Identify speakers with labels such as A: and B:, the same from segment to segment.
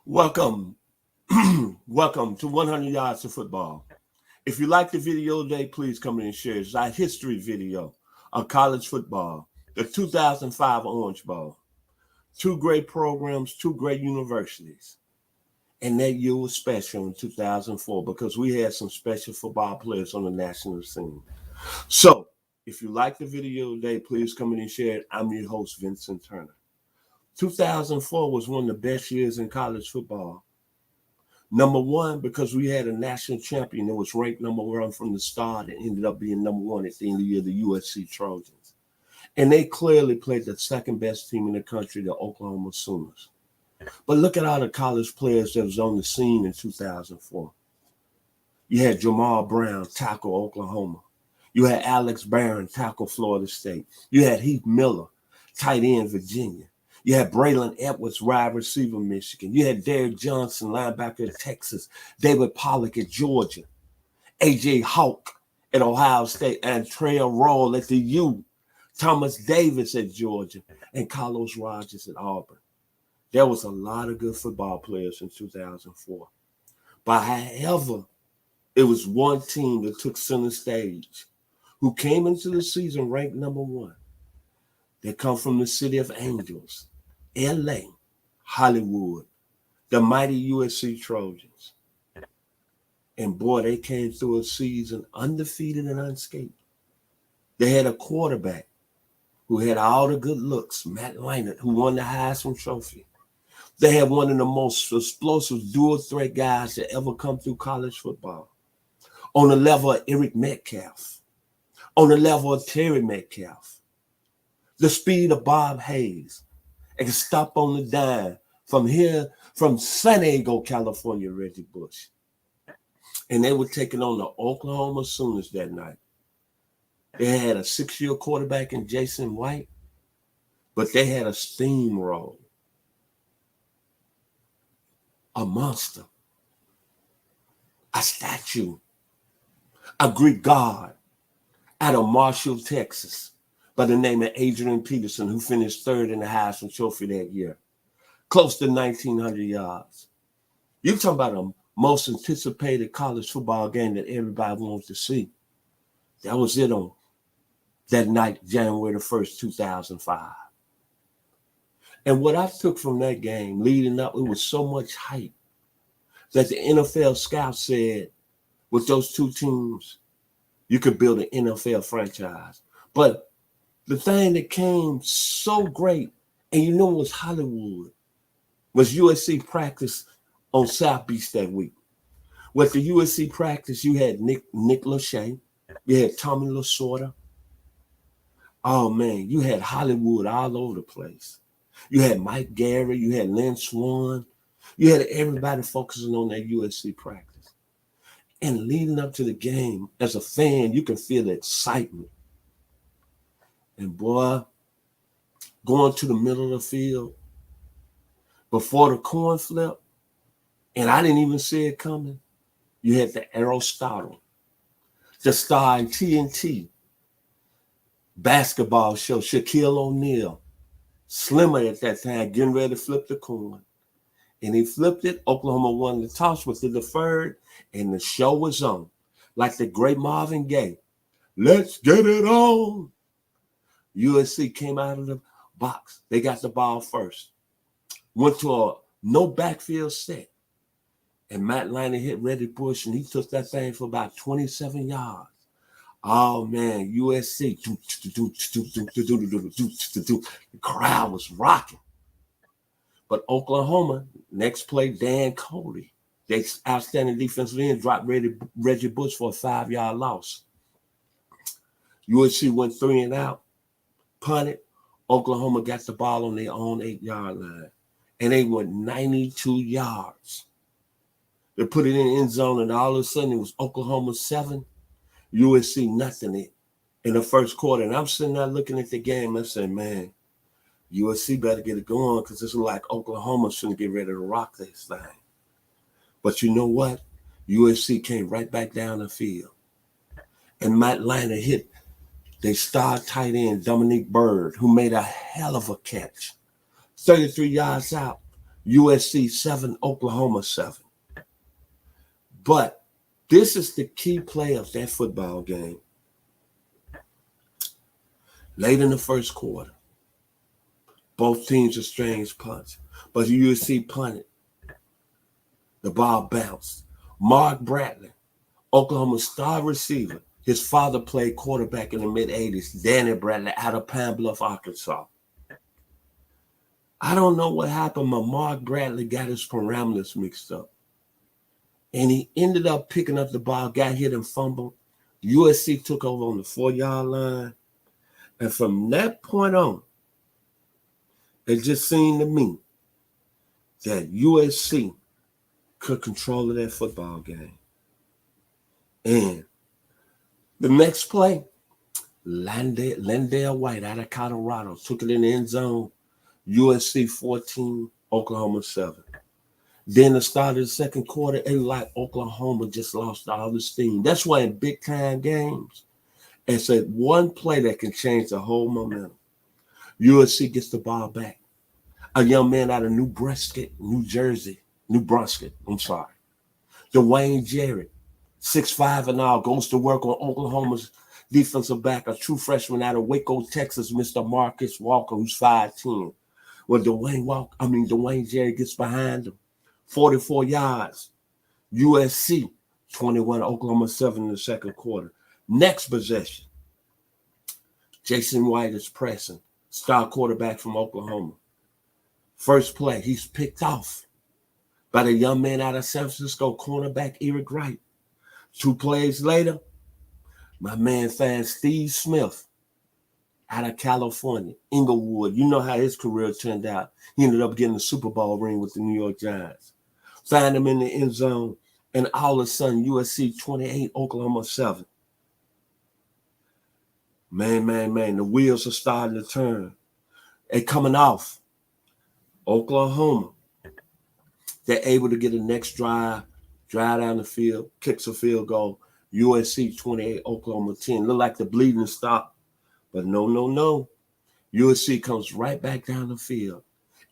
A: Welcome, welcome to 100 Yards of Football. If you like the video today, please come in and share. It's our history video of college football, the 2005 Orange Bowl. Two great programs, two great universities. And that year was special in 2004 because we had some special football players on the national scene. So, if you like the video today, please come in and share it. I'm your host, Vincent Turner. 2004 was one of the best years in college football. Number one, because we had a national champion that was ranked number one from the start and ended up being number one at the end of the year, the USC Trojans. And they clearly played the second best team in the country, the Oklahoma Sooners. But look at all the college players that was on the scene in 2004. You had Jamal Brown, tackle Oklahoma. You had Alex Barron, tackle Florida State. You had Heath Miller, tight end Virginia. You had Braylon Edwards, wide receiver, Michigan. You had Derrick Johnson, linebacker at Texas. David Pollock at Georgia. A.J. Hawk at Ohio State. And Trail Roll at the U. Thomas Davis at Georgia. And Carlos Rogers at Auburn. There was a lot of good football players in 2004. But however, it was one team that took center stage, who came into the season ranked number one. They come from the city of Angels, L.A., Hollywood, the mighty USC Trojans. And boy, they came through a season undefeated and unscathed. They had a quarterback who had all the good looks, Matt Leinart, who won the Heisman Trophy. They had one of the most explosive dual-threat guys that ever come through college football. On the level of Eric Metcalf, on the level of Terry Metcalf, the speed of Bob Hayes, and can stop on the dime from San Diego, California, Reggie Bush. And they were taking on the Oklahoma Sooners that night. They had a 6-year quarterback in Jason White, but they had a steamroll, a monster, a statue, a Greek god out of Marshall, Texas, by the name of Adrian Peterson, who finished third in the Heisman Trophy that year, close to 1,900 yards. You're talking about the most anticipated college football game that everybody wants to see. That was it on that night, January the 1st, 2005. And what I took from that game leading up, it was so much hype that the NFL scouts said, with those two teams, you could build an NFL franchise. But the thing that came so great, and you know it was Hollywood, was USC practice on South Beach that week. With the USC practice, you had Nick Lachey, you had Tommy Lasorda. Oh, man, you had Hollywood all over the place. You had Mike Gary, you had Lynn Swann. You had everybody focusing on that USC practice. And leading up to the game, as a fan, you can feel the excitement. And boy, going to the middle of the field, before the coin flip, and I didn't even see it coming, you had the Aristotle, the star in TNT basketball show, Shaquille O'Neal, Slimmer at that time, getting ready to flip the coin. And he flipped it. Oklahoma won the toss with the deferred, and the show was on. Like the great Marvin Gaye, let's get it on. USC came out of the box. They got the ball first. Went to a no backfield set. And Matt Leinart hit Reggie Bush, and he took that thing for about 27 yards. Oh, man, USC. The crowd was rocking. But Oklahoma, next play, Dan Coley, the outstanding defensive end, dropped Reggie Bush for a 5-yard loss. USC went 3 and out, punted. Oklahoma got the ball on their own 8-yard line, and they went 92 yards. They put it in the end zone, and all of a sudden it was Oklahoma 7, USC nothing in the first quarter. And I'm sitting there looking at the game. I said, man, USC better get it going because it's like Oklahoma shouldn't get ready to rock this thing. But you know what? USC came right back down the field. And Matt Leinart hit their star tight end, Dominique Byrd, who made a hell of a catch. 33 yards out. USC 7, Oklahoma 7. But this is the key play of that football game. Late in the first quarter, both teams exchanged punts, but USC punted. The ball bounced. Mark Bradley, Oklahoma's star receiver, his father played quarterback in the mid-'80s, Danny Bradley, out of Pine Bluff, Arkansas. I don't know what happened, but Mark Bradley got his parameters mixed up. And he ended up picking up the ball, got hit and fumbled. USC took over on the 4-yard line. And from that point on, it just seemed to me that USC could control that football game. And the next play, Landale White out of Colorado took it in the end zone. USC 14, Oklahoma 7. Then the start of the second quarter, it was like Oklahoma just lost all the steam. That's why in big-time games, it's a one play that can change the whole momentum. USC gets the ball back. A young man out of Nebraska, Dwayne Jarrett, 6'5" and all, goes to work on Oklahoma's defensive back, a true freshman out of Waco, Texas, Mr. Marcus Walker, who's 5'10". When Dwayne Jarrett gets behind him, 44 yards. USC 21, Oklahoma 7 in the second quarter. Next possession, Jason White is pressing, star quarterback from Oklahoma. First play, he's picked off by the young man out of San Francisco, cornerback Eric Wright. 2 plays later, my man finds Steve Smith out of California, Inglewood. You know how his career turned out. He ended up getting the Super Bowl ring with the New York Giants. Find him in the end zone, and all of a sudden, USC 28, Oklahoma 7. Man, the wheels are starting to turn. They're coming off. Oklahoma, they're able to get a next drive down the field, kicks a field goal. USC 28, Oklahoma 10. Look like the bleeding stopped, but no. USC comes right back down the field,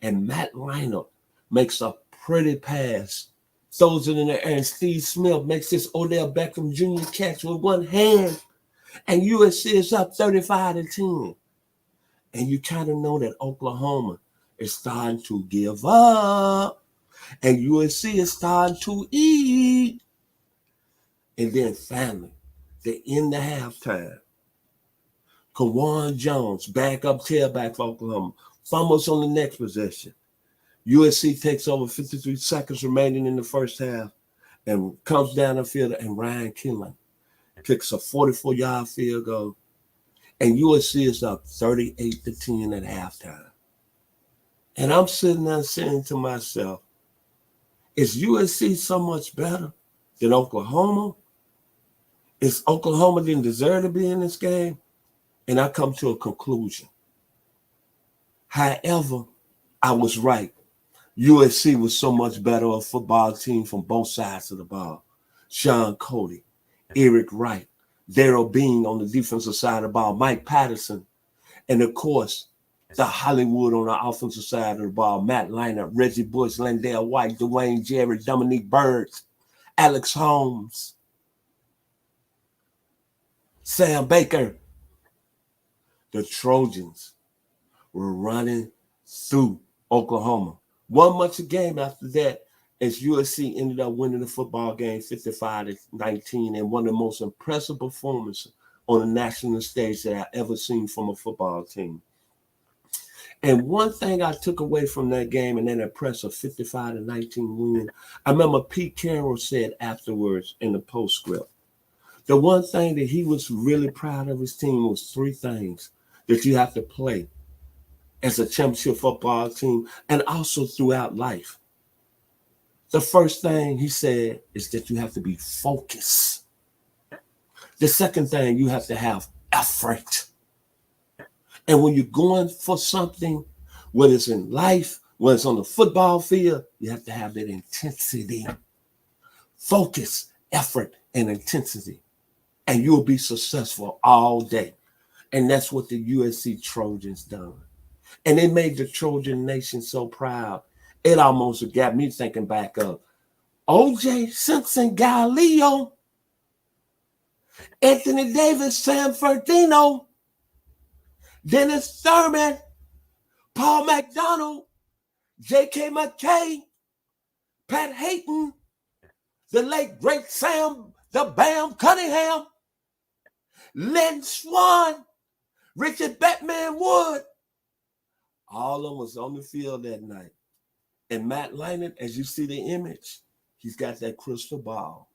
A: and Matt Leinart makes a pretty pass, throws it in the air, and Steve Smith makes this Odell Beckham Jr. catch with one hand, and USC is up 35-10. And you kind of know that Oklahoma is starting to give up, and USC is starting to eat. And then finally, they end the halftime. Kawan Jones, backup tailback for Oklahoma, fumbles on the next possession. USC takes over 53 seconds remaining in the first half and comes down the field, and Ryan Kinlan kicks a 44-yard field goal. And USC is up 38-10 at halftime. And I'm sitting there saying to myself, is USC so much better than Oklahoma? Is Oklahoma didn't deserve to be in this game? And I come to a conclusion. However, I was right. USC was so much better a football team from both sides of the ball. Sean Cody, Eric Wright, Darrell Bean on the defensive side of the ball, Mike Patterson, and of course, the Hollywood on the offensive side of the ball, Matt Leinart, Reggie Bush, Landale White, Dwayne Jarrett, Dominique Birds, Alex Holmes, Sam Baker. The Trojans were running through Oklahoma. One much game after that, as USC ended up winning the football game 55-19, and one of the most impressive performances on the national stage that I've ever seen from a football team. And one thing I took away from that game and that impressive 55-19 win, I remember Pete Carroll said afterwards in the postscript, the one thing that he was really proud of his team was 3 things that you have to play as a championship football team and also throughout life. The first thing he said is that you have to be focused. The second thing, you have to have effort. And when you're going for something, whether it's in life, whether it's on the football field, you have to have that intensity. Focus, effort, and intensity. And you'll be successful all day. And that's what the USC Trojans done. And they made the Trojan Nation so proud. It almost got me thinking back of O.J. Simpson, Galileo, Anthony Davis, Sam Ferdinand, Dennis Thurman, Paul McDonald, J.K. McKay, Pat Hayton, the late great Sam the Bam Cunningham, Lynn Swan, Richard Batman Wood. All of them was on the field that night. And Matt Leinart, as you see the image, he's got that crystal ball.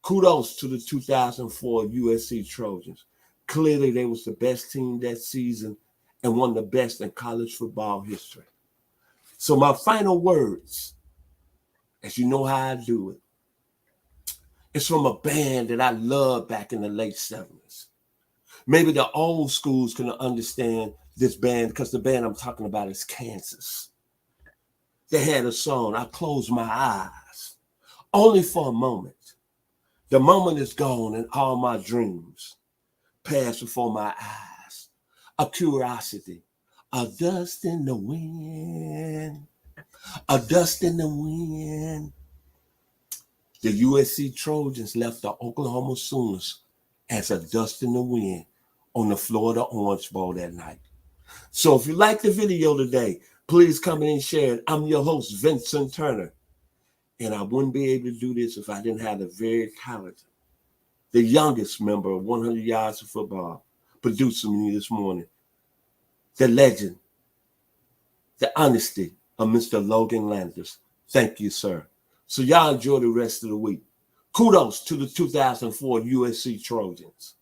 A: Kudos to the 2004 USC Trojans. Clearly, they was the best team that season and one of the best in college football history. So my final words, as you know how I do it, it's from a band that I loved back in the late 70s. Maybe the old schools can understand this band because the band I'm talking about is Kansas. They had a song, I Close My Eyes, only for a moment. The moment is gone and all my dreams pass before my eyes. A curiosity, a dust in the wind, a dust in the wind. The USC Trojans left the Oklahoma Sooners as a dust in the wind on the Florida Orange Bowl that night. So if you like the video today, please come in and share it. I'm your host, Vincent Turner. And I wouldn't be able to do this if I didn't have the very talented, the youngest member of 100 Yards of Football, producing me this morning. The legend, the honesty of Mr. Logan Landers. Thank you, sir. So y'all enjoy the rest of the week. Kudos to the 2004 USC Trojans.